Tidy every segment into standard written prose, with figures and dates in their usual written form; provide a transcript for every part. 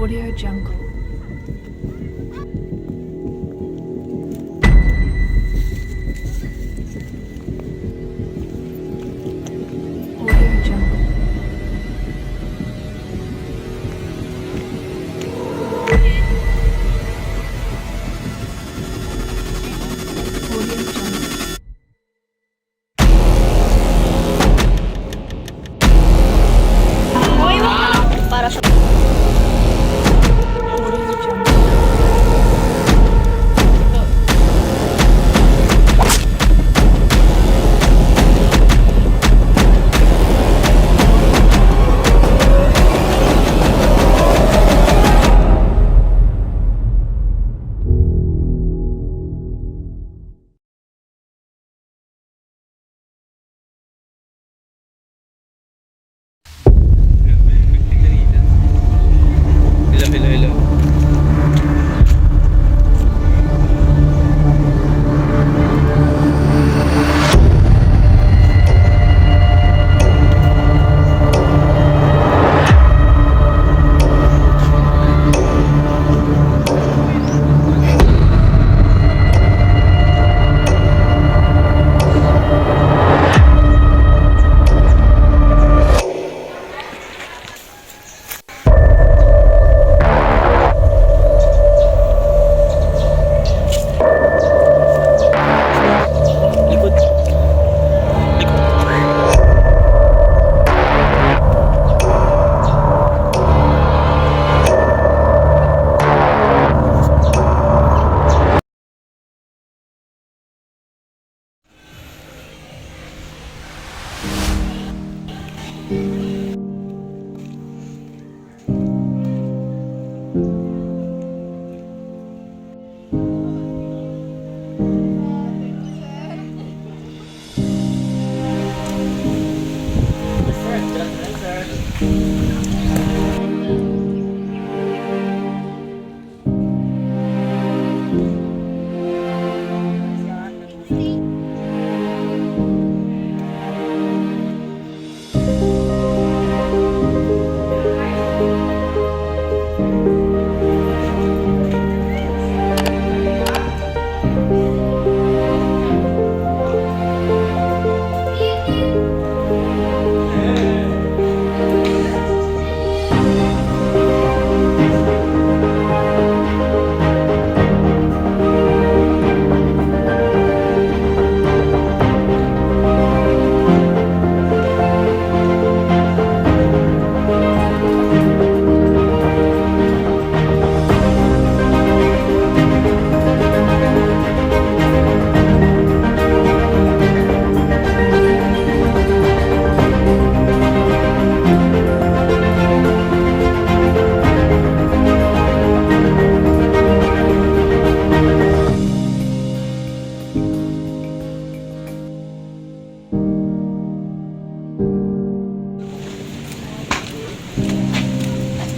Audio Jungle. Audio Jungle. Audio Jungle. Para sa Audio Jungle. Hello. Likod.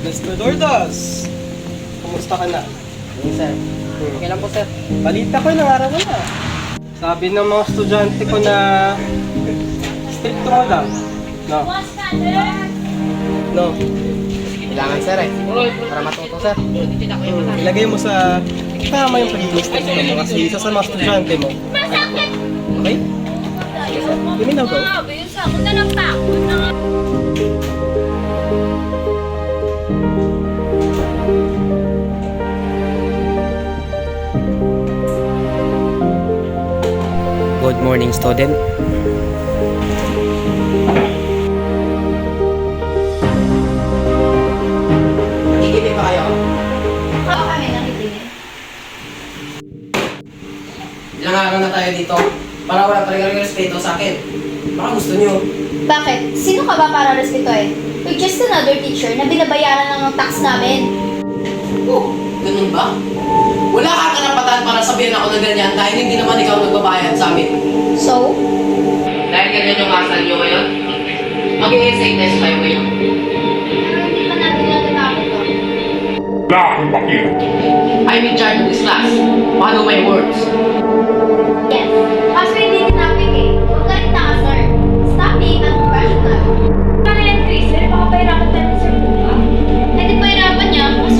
Mr. Dordos! Kumusta ka na? Sir. Okay lang po, sir. Balita ko, nangarap mo na. Sabi ng mga estudyante ko na stricto mo lang. No? No? Kailangan, sir, eh. Para matuto, sir. Ilagay mo sa tama yung pagiging stricto mo kasi isa sa mga estudyante mo. Okay? Give me now, go. Good morning, student. Nakikita ba kayo? Oo kami nakitingin. Ilang araw na tayo dito. Para wala talaga respeto sa akin. Baka gusto niyo. Bakit? Sino ka ba para respetuhin? We're just another teacher na binabayaran lang ng tax namin. Oh, ganun ba? Wala kang karapatan para sabihin ako na ganyan dahil hindi naman ikaw nagbabayad sa amin. So? Dahil ganyan yung asal niyo ngayon, mag-i-essay test tayo ngayon. Pero hindi pa natin nagagamit to. I'm in charge of this class. Follow my words. Yes. Kaso hindi tinapik eh. Huwag ka rin taka, sir. Stop being unprofessional. Ano yan, Chris? Pero baka pahirapan tayo ng sir, di ba? Eh, di pahirapan niya. Mas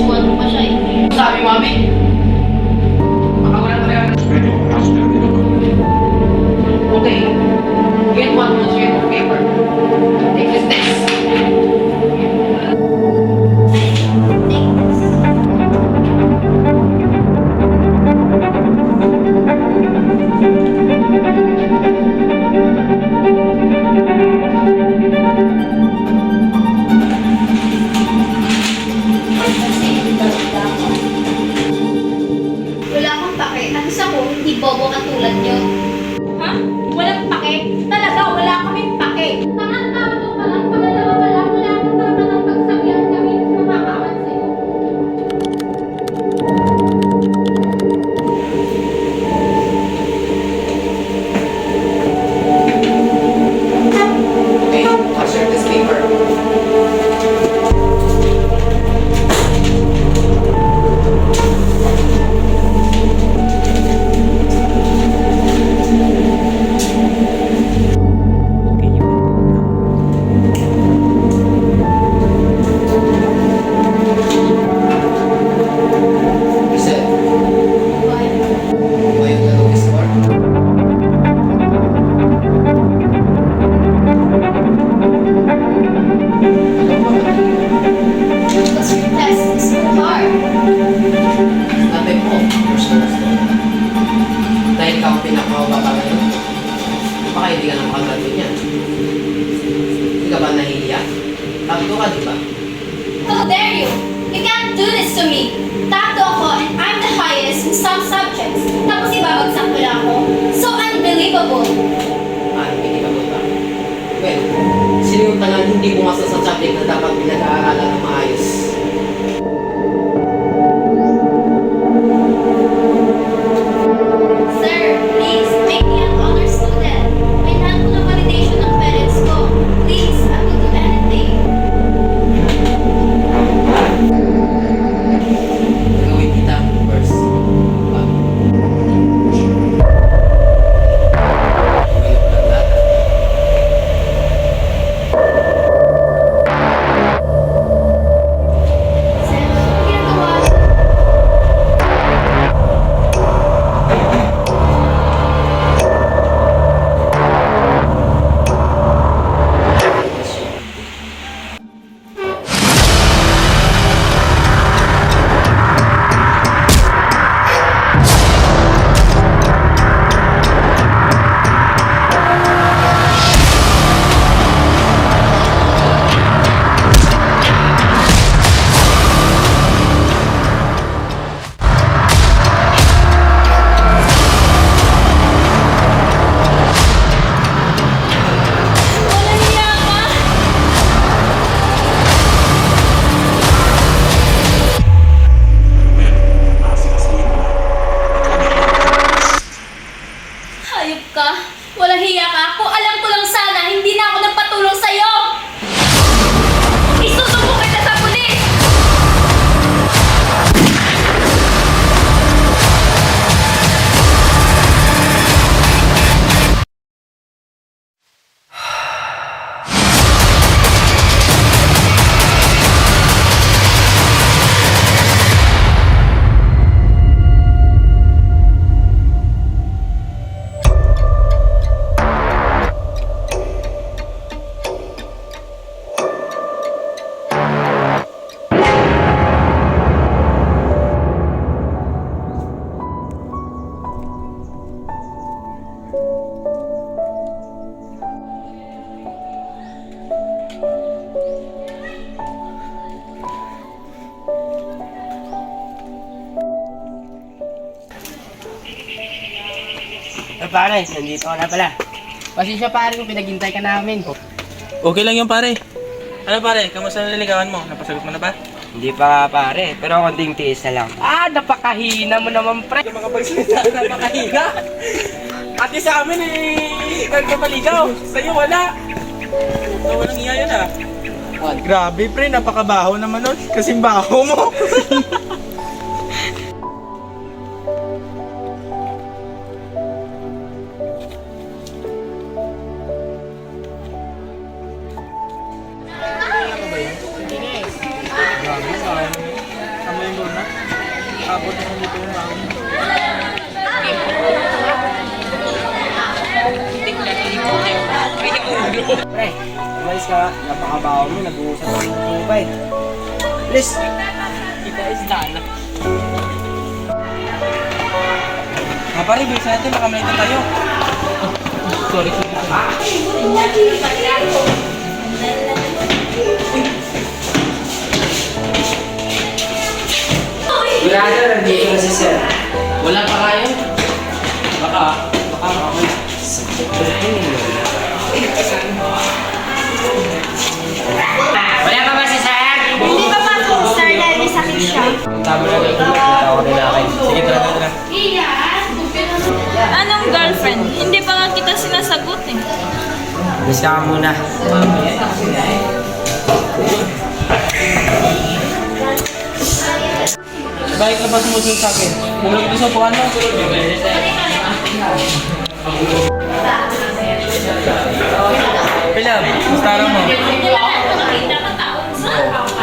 this paper. Listen, bayad na ng score. Because your test is so hard. Sabi mo, first na gusto. Dahil ikaw ang pinakamababa ngayon, baka hindi ka na makagraduate niyan. Hindi ka ba nahihiya? Tatlo ka, di ba? How dare you? You can't do this to me. Tatlo ako and I'm the highest in some subjects. Tapos ibabagsak mo lang ako? So unbelievable. Hindi ka ba? Well, sino yung talang hindi pumasa sa subject na dapat pinag-aaralan ng maayos? Sir, please, make me an honor student. Kailangan ko ng validation ng parents ko. Please, I will do anything. Gagawin kita first. Diba? Gawin ko lang lahat. Sir, ano ginagawa? Walang hiya ka! Hayop ka! Walang hiya ka! Kung alam ko lang sana, hindi na ako nagpatulong sa'yo! Isusumbong kita sa pulis! Pare, nandito ka na pala. Pasensya pare kung pinaghintay ka namin. Okay lang yun pare. Ano pare, kamusta na nililigawan mo? Napasagot mo na ba? Hindi pa pare, pero konting tiis na lang. Napakahina mo naman pre. Yung mga pagsalita na makahiga. Ate sa amin eh, ganito maligaw. Sa'yo wala. So, walang iya yun ah. Grabe pre, napakabaho naman nun. Kasing baho mo. Pre, umalis ka. Napakabaho mo, nag-uusap ako ng tupay. Please. Kita is dana. Pare, bilis natin, baka may tayo. Sorry. Brother, nandito na si sir. Wala pa kayo? Baka ako. Wala pa ba si sir? Hindi pa pa po, sir, dahil may sakit siya. Tama na kayo, natawag na akin. Sige, tara. Iya! Anong girlfriend? Hindi pa nga kita sinasagot eh. Miss ka muna. Bakit ka ba sumusunod sa akin? Pulang ito sa buwan mo. Pilam, mustara mo.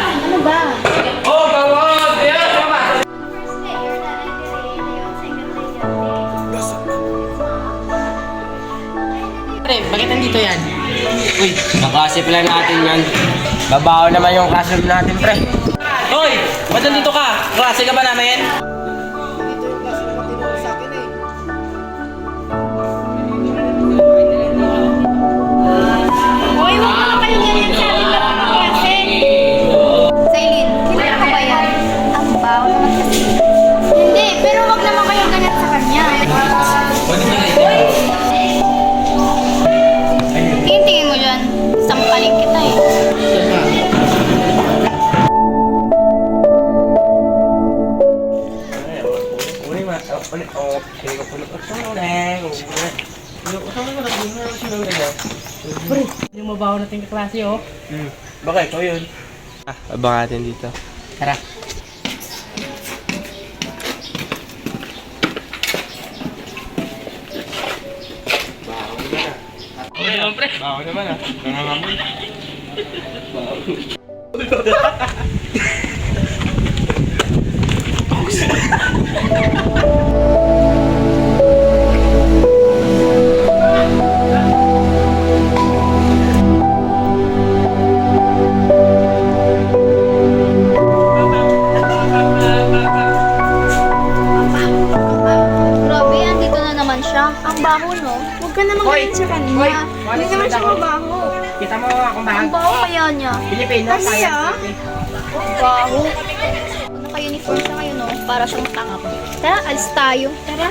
Ano ba? Oh, bawag! Ayan, tama! Pre, bakit nandito yan? Uy, kaklase pala natin yan. Babaho naman yung classroom natin, pre. Hoy! Ba't nandito ka? Klase ka ba namin? Dito yung klase naman tinuro sa akin eh. Hoy, huwag naman kayo ganyan sa akin na mga klase. Sailin, kilala ko ba yan? Ang baho naman kasi. Hindi, pero huwag naman kayo ganyan sa kanya. Tingin mo dyan. Sampaling kita eh. Yung mabaho natin kaklase, oh. Bakit? Ikaw yun. Abang natin dito. Tara. Baho naman ah. Nangangamoy. Grabe, andito na naman siya. Ang baho, no? Huwag ka naman ganyan sa kanya. Hindi naman siya mabaho. Kita mo akong Ang baho kaya niya. Pilipino, Kasi ang baho. Naka-uniform siya ngayon, no? Para siyang tanga. Tara, alis tayo. Tara.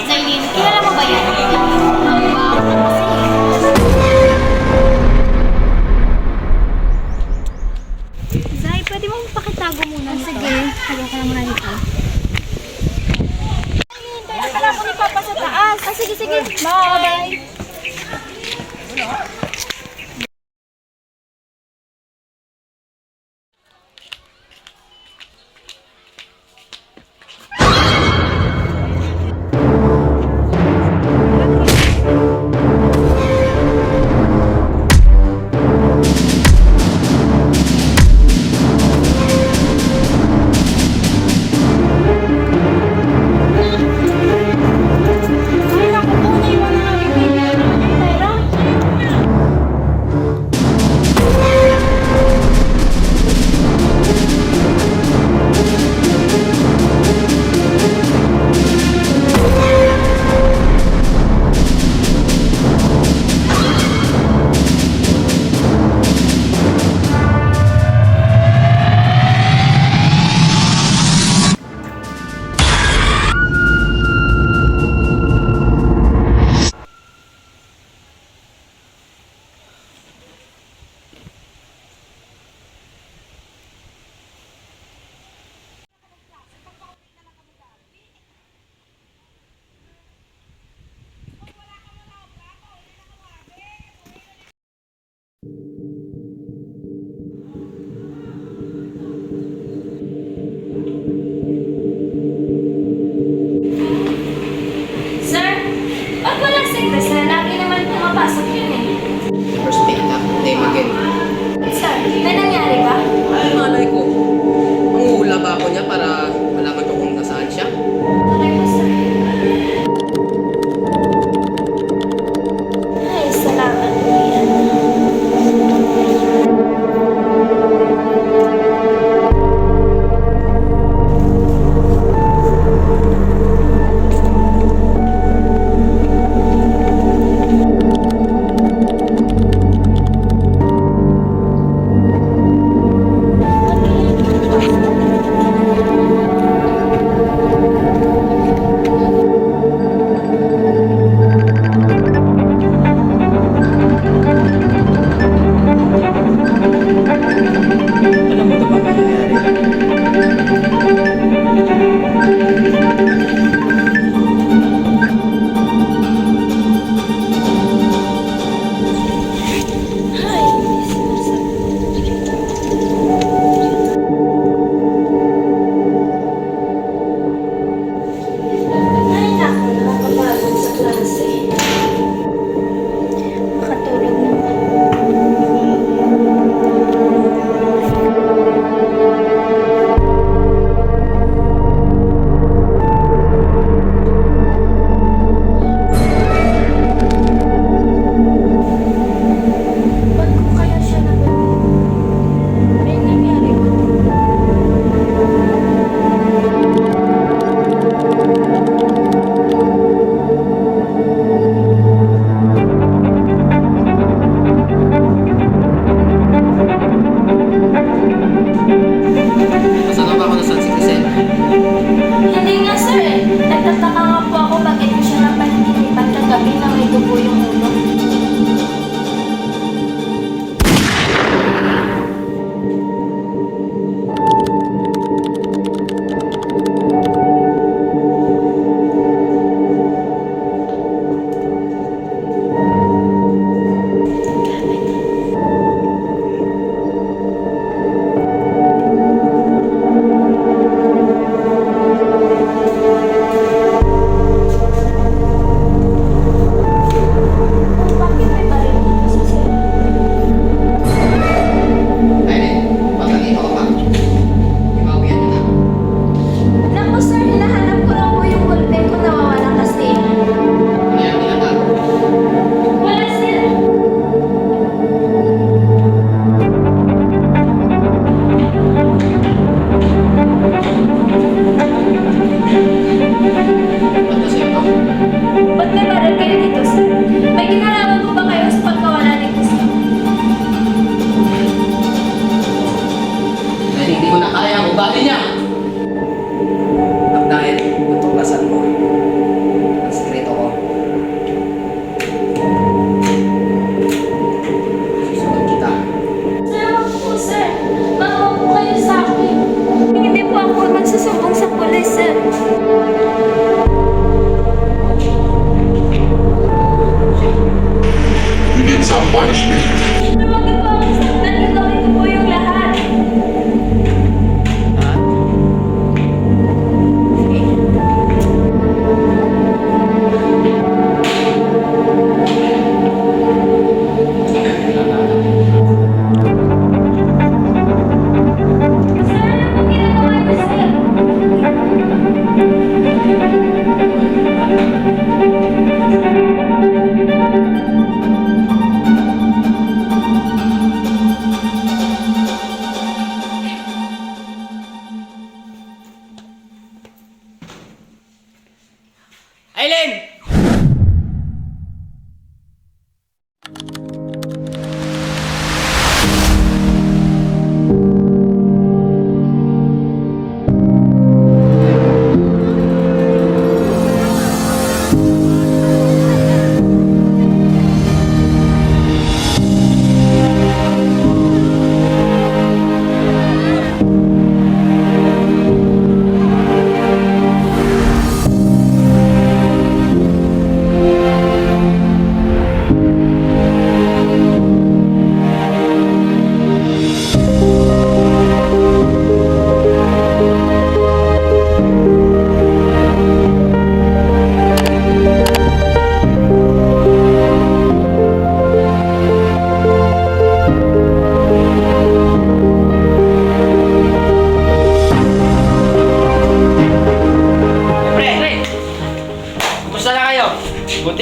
Zaylin, kilala mo ba yan? Ang baho kasi. Zay, pwede mo pakitago muna nito? Sige, tago ka lang muna nito. Akala ko ni Papa sa taas. Sige, sige. Bye! Ay, naku po, naiwan na namin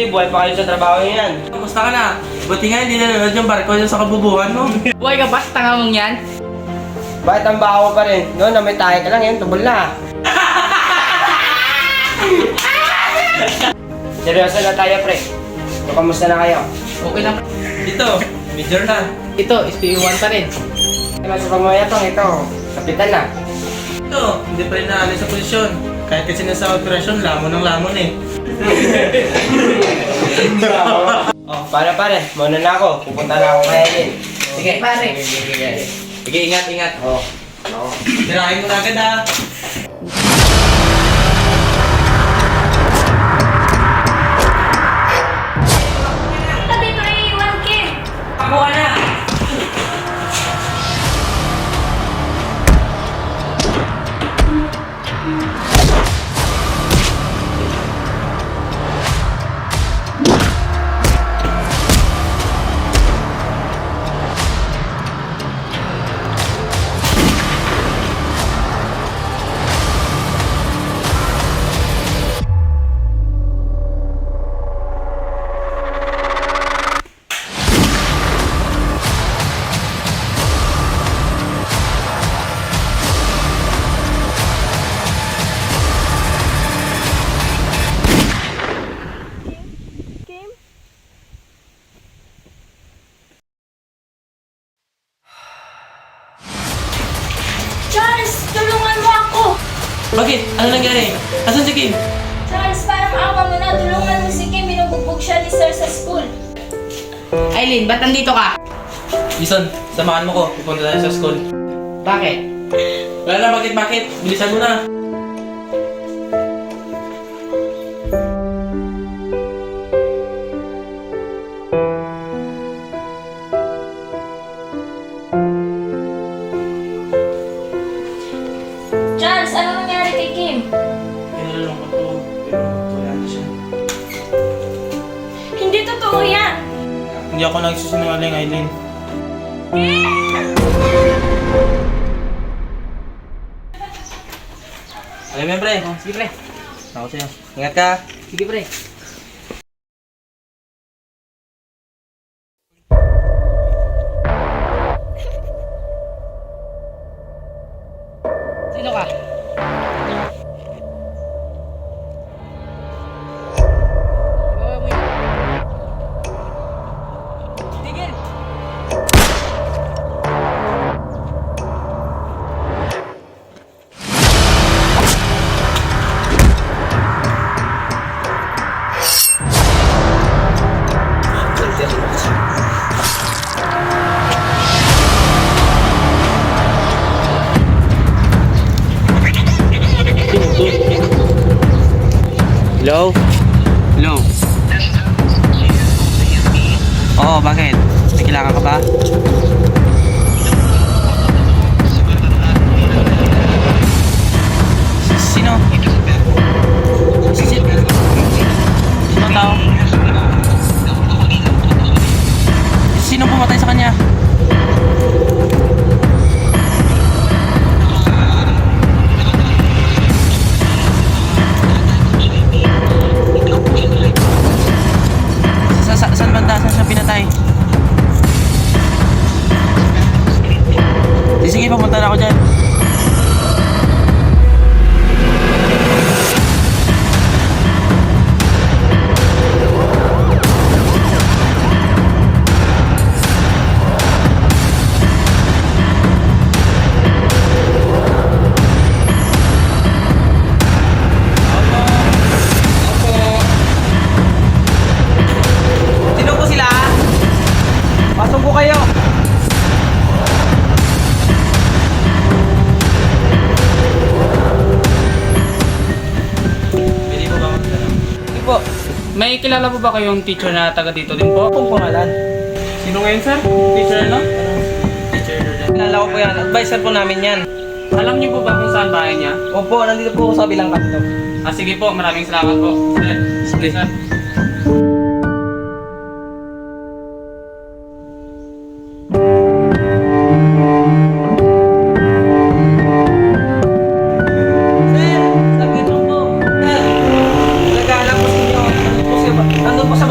Sige, buhay pa kayo sa trabaho niyo yan. Kamusta ka na? Buti nga hindi nanonood yung barko dyan sa kabubuhan mo. Buhay ka ba sa tanga mong yan? Bakit ang baho pa rin? Noon, may tayo ka lang yan, tubol na. Seryoso na tayo, pre. So, kamusta na kayo? Okay lang. Ito, major na. Ito, SPU1 pa rin. Ano sa pagmayatong ito? Kapitan na. Ito, hindi pa rin naalis sa posisyon. Kahit kasi nasa operasyon, lamon ng lamon eh. Oh, pare, muna na ako. Pupunta na ako kaya din. Sige, pare. Sige, ingat, ingat. Oh. Tirahin mo na agad ha. Tabi mo iiwan, Kim. Kakuha na! Charles, tulungan mo ako! Bakit? Ano nangyari? Asan si Kim? Charles, parang awa mo na. Tulungan mo si Kim. Binubugbog siya ni Sir sa school. Aileen, ba't nandito ka? Jason, samahan mo ko. Pupunta tayo sa school. Bakit? Wala na, bakit? Bilisan mo na. Charles, ano nangyari kay Kim? Pinalulungkot ko, pero wala na siya. Hindi totoo yan. Hindi ako nagsisinungaling, Aileen. Alam mo, pre. Sige, pre. Ako sa'yo. Ingat ka. Sige, pre. Sino ka? Gawa mo yun. Tigil! Hello? Hello. Oo, bakit? May kailangan ka ba? Sino? Sino tao? Sino pumatay sa kanya? Saan banda? Saan siya pinatay? Sige, papunta na ako dyan. Sino po sila? Pasok po kayo. Pwede po ba magdala? Sige po. May kilala po ba kayong teacher na taga dito din po? Kung pangalan? Sino ngayon, sir? Teacher, no? Teacher Jordan. Kilala ko po yan. Advisor po namin yan. Alam niyo po ba kung saan bahay niya? Opo, nandito po ako sa bilang kanto. Ah, sige po. Maraming salamat po. Sige, sir. Sir, sabihin lang po. Sir, nag-aalap po sa inyo. Nandun po sa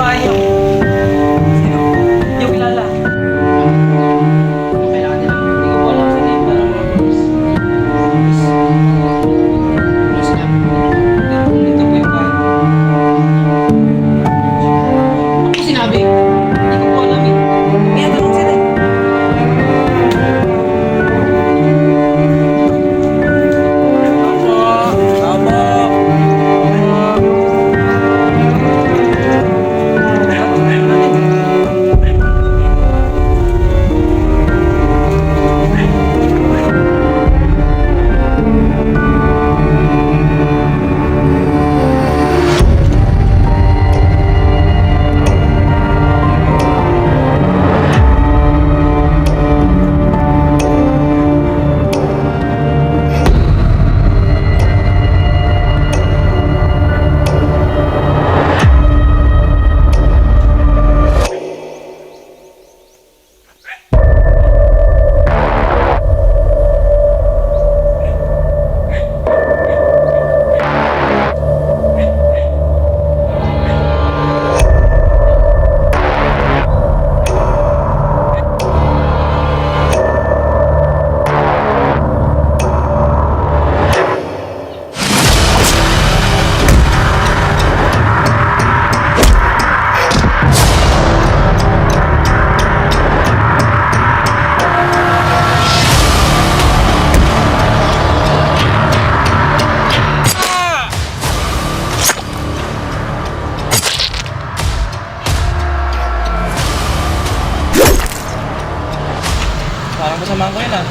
Sasamahan ko yun ah.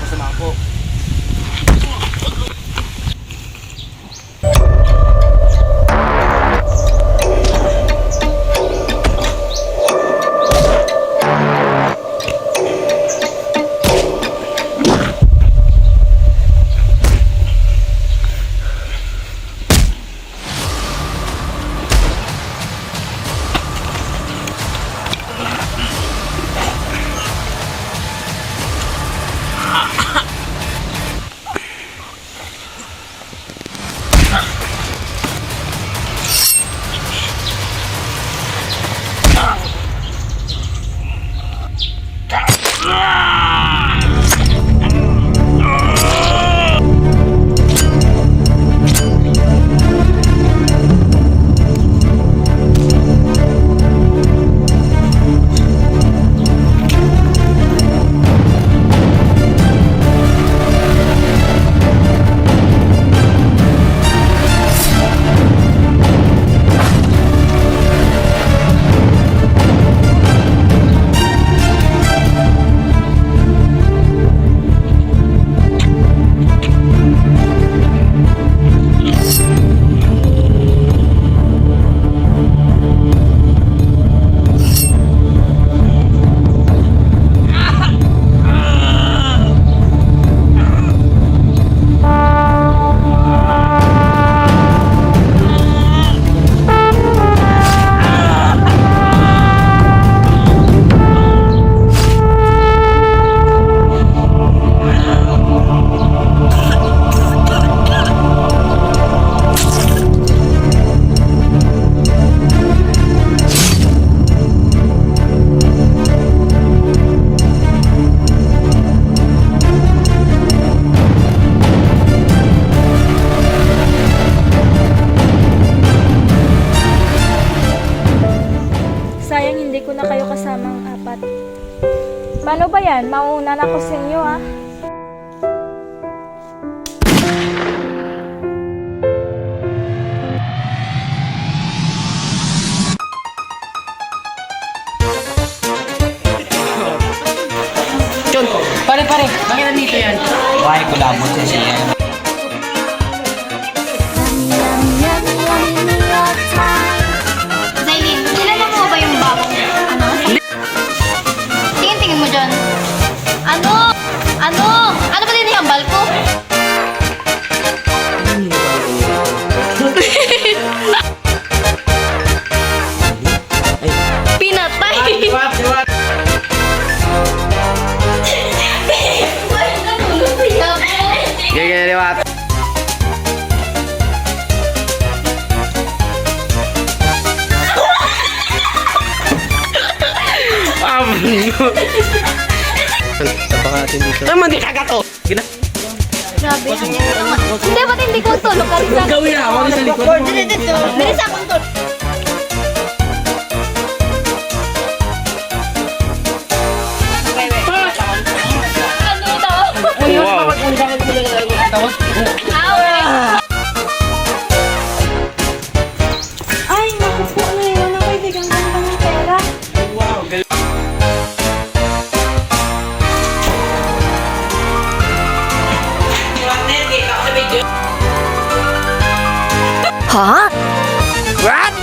Sasamahan ko. Sayang hindi ko na kayo kasamang apat. Paano ba yan? Mauuna na ako sa inyo ah. Chon, pare, bakit nandito yan? Why, kulabot siya siya. Zaylin, kilala mo ba yung bagong ano? Tingin mo dyan. Ano? Ano ba din yung ko? Pinatay! Gaya liwat. Napangatin dito. Naman di kagato. Grabe. Hindi, ba't hindi ko tulog? Gawin ako sa likod. Bilis akong tulog. Ano ito? Wow. Ay, naku po, naiwan na kaibigan ko ng pera. Ha? What?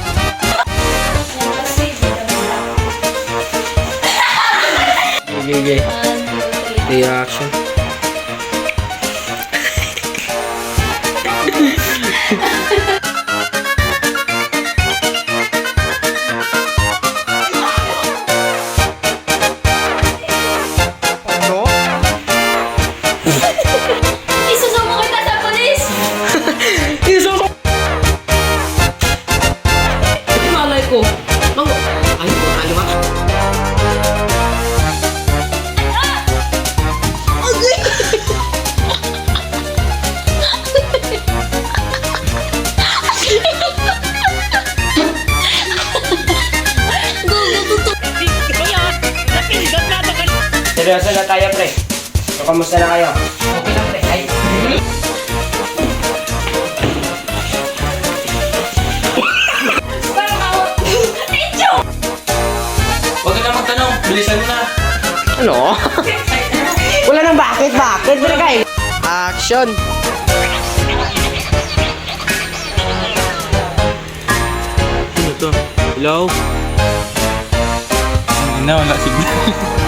Okay. Reaction. Isusumo kita sa polis! seryoso na tayo, pre. So, kamusta na kayo? Okay lang, pre. Ay, Huwag ka na magtanong, bilisan mo na. Ano? Wala nang bakit, pre, kayo. Action! Ano to? Hello? Hindi na, wala signal.